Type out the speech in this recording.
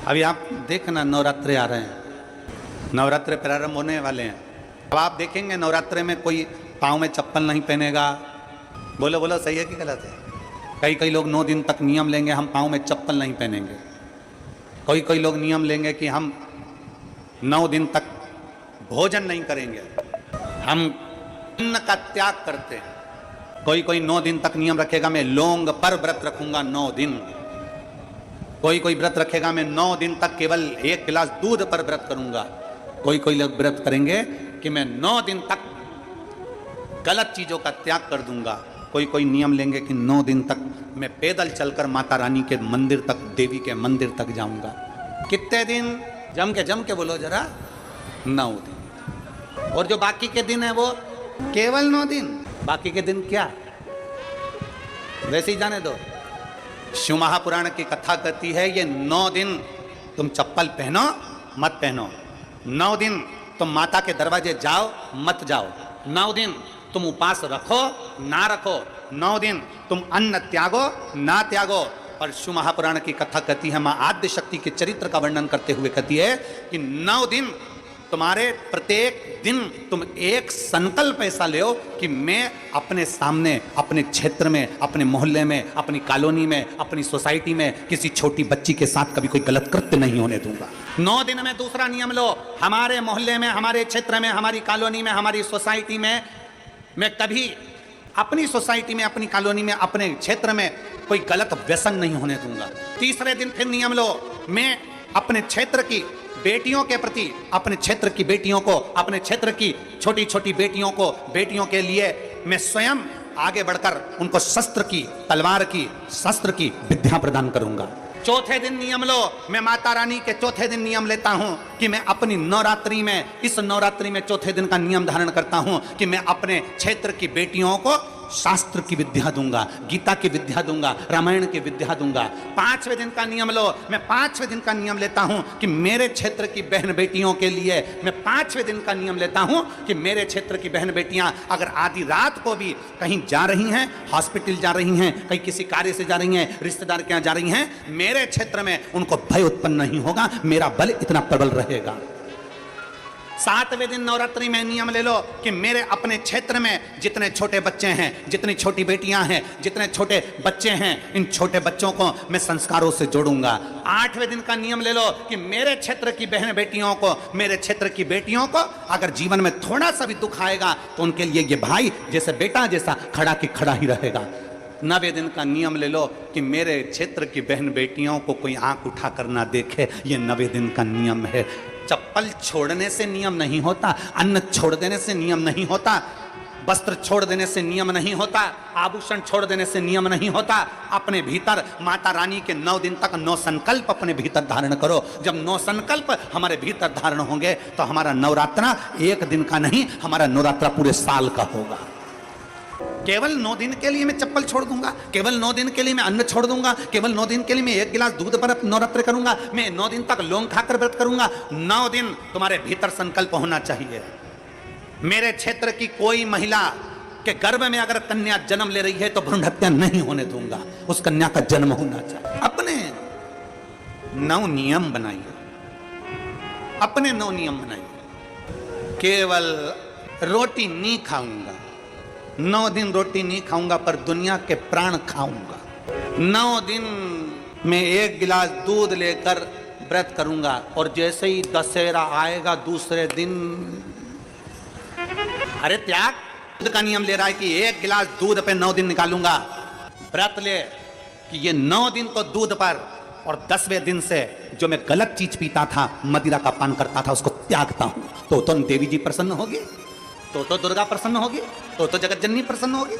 अभी आप देखना नवरात्रे आ रहे हैं, नवरात्रे प्रारंभ होने वाले हैं। अब आप देखेंगे नवरात्रे में कोई पाँव में चप्पल नहीं पहनेगा। बोलो बोलो, सही है कि गलत है? कई लोग 9 दिन तक नियम लेंगे हम पाँव में चप्पल नहीं पहनेंगे। कई लोग नियम लेंगे कि हम 9 दिन तक भोजन नहीं करेंगे, हम अन्न का त्याग करते हैं। कोई 9 दिन तक नियम रखेगा मैं लौंग पर व्रत रखूंगा 9 दिन। कोई व्रत रखेगा मैं 9 दिन तक केवल 1 गिलास दूध पर व्रत करूंगा। कोई लोग व्रत करेंगे कि मैं 9 दिन तक गलत चीजों का त्याग कर दूंगा। कोई नियम लेंगे कि 9 दिन तक मैं पैदल चलकर माता रानी के मंदिर तक, देवी के मंदिर तक जाऊंगा। कितने दिन? जम के बोलो जरा, 9 दिन। और जो बाकी के दिन है वो केवल 9 दिन। बाकी के दिन क्या, वैसे ही जाने दो। शिव महापुराण की कथा कहती है ये 9 दिन तुम चप्पल पहनो मत पहनो, 9 दिन तुम माता के दरवाजे जाओ मत जाओ, 9 दिन तुम उपवास रखो ना रखो, 9 दिन तुम अन्न त्यागो ना त्यागो। और शिव महापुराण की कथा कहती है, माँ आद्य शक्ति के चरित्र का वर्णन करते हुए कहती है कि 9 दिन तुम्हारे प्रत्येक दिन तुम एक संकल्प ऐसा ले कि मैं अपने सामने, अपने क्षेत्र में, अपने मोहल्ले में, अपनी कॉलोनी में, अपनी सोसाइटी में किसी छोटी बच्ची के साथ कभी कोई गलत कृत्य नहीं होने दूंगा। 9 दिन में दूसरा नियम लो, हमारे मोहल्ले में, हमारे क्षेत्र में, हमारी कॉलोनी में, हमारी सोसाइटी में मैं कभी अपनी सोसाइटी में, अपनी कॉलोनी में, अपने क्षेत्र में कोई गलत व्यसन नहीं होने दूंगा। तीसरे दिन फिर नियम लो, मैं अपने क्षेत्र की बेटियों के प्रति, अपने क्षेत्र की बेटियों को, अपने क्षेत्र की छोटी छोटी बेटियों को, बेटियों के लिए मैं स्वयं आगे बढ़कर उनको शस्त्र की, तलवार की, शस्त्र की विद्या प्रदान करूंगा। चौथे दिन नियम लो, मैं माता रानी के चौथे दिन नियम लेता हूं कि मैं अपनी नवरात्रि में, इस नवरात्रि में चौथे दिन का नियम धारण करता हूं कि मैं अपने क्षेत्र की बेटियों को शास्त्र की विद्या दूंगा, गीता की विद्या दूंगा, रामायण की विद्या दूंगा। 5वें दिन का नियम लो, मैं 5वें दिन का नियम लेता हूं कि मेरे क्षेत्र की बहन बेटियों के लिए, मैं 5वें दिन का नियम लेता हूं कि मेरे क्षेत्र की बहन बेटियां अगर आधी रात को भी कहीं जा रही हैं, हॉस्पिटल जा रही हैं, कहीं किसी कार्य से जा रही हैं, रिश्तेदार के यहाँ जा रही हैं, मेरे क्षेत्र में उनको भय उत्पन्न नहीं होगा, मेरा बल इतना प्रबल रहेगा। 7वें दिन नवरात्रि में नियम ले लो कि मेरे अपने क्षेत्र में जितने छोटे बच्चे हैं, जितनी छोटी बेटियां हैं, जितने छोटे बच्चे हैं, इन छोटे बच्चों को मैं संस्कारों से जोड़ूंगा। 8वें दिन का नियम ले लो कि मेरे क्षेत्र की बहन बेटियों को, मेरे क्षेत्र की बेटियों को अगर जीवन में थोड़ा सा भी दुख आएगा तो उनके लिए ये भाई जैसे बेटा जैसा खड़ा की खड़ा ही रहेगा। 9वें दिन का नियम ले लो कि मेरे क्षेत्र की बहन बेटियों को कोई आंख उठा कर ना देखे, ये 9वें दिन का नियम है। चप्पल छोड़ने से नियम नहीं होता, अन्न छोड़ देने से नियम नहीं होता, वस्त्र छोड़ देने से नियम नहीं होता, आभूषण छोड़ देने से नियम नहीं होता। अपने भीतर माता रानी के 9 दिन तक 9 संकल्प अपने भीतर धारण करो। जब 9 संकल्प हमारे भीतर धारण होंगे तो हमारा नवरात्रा 1 दिन का नहीं, हमारा नवरात्रा पूरे साल का होगा। केवल 9 दिन के लिए मैं चप्पल छोड़ दूंगा, केवल 9 दिन के लिए मैं अन्न छोड़ दूंगा, केवल 9 दिन के लिए मैं 1 गिलास दूध पर नवरात्र करूंगा, मैं 9 दिन तक लौंग खाकर व्रत करूंगा। 9 दिन तुम्हारे भीतर संकल्प होना चाहिए। मेरे क्षेत्र की कोई महिला के गर्भ में अगर कन्या जन्म ले रही है तो भ्रूण हत्या नहीं होने दूंगा, उस कन्या का जन्म होना चाहिए। अपने 9 नियम बनाइए, अपने 9 नियम बनाइए। केवल रोटी नहीं खाऊंगा, 9 दिन रोटी नहीं खाऊंगा पर दुनिया के प्राण खाऊंगा। 9 दिन में 1 गिलास दूध लेकर व्रत करूंगा और जैसे ही दशहरा आएगा दूसरे दिन, अरे त्याग, दूध का नियम ले रहा है कि 1 गिलास दूध पे 9 दिन निकालूंगा। व्रत ले कि ये 9 दिन तो दूध पर, और 10वें दिन से जो मैं गलत चीज पीता था, मदिरा का पान करता था, उसको त्यागता हूं। तो देवी जी प्रसन्न होगी, तो दुर्गा प्रसन्न होगी, तो जगत जननी प्रसन्न होगी।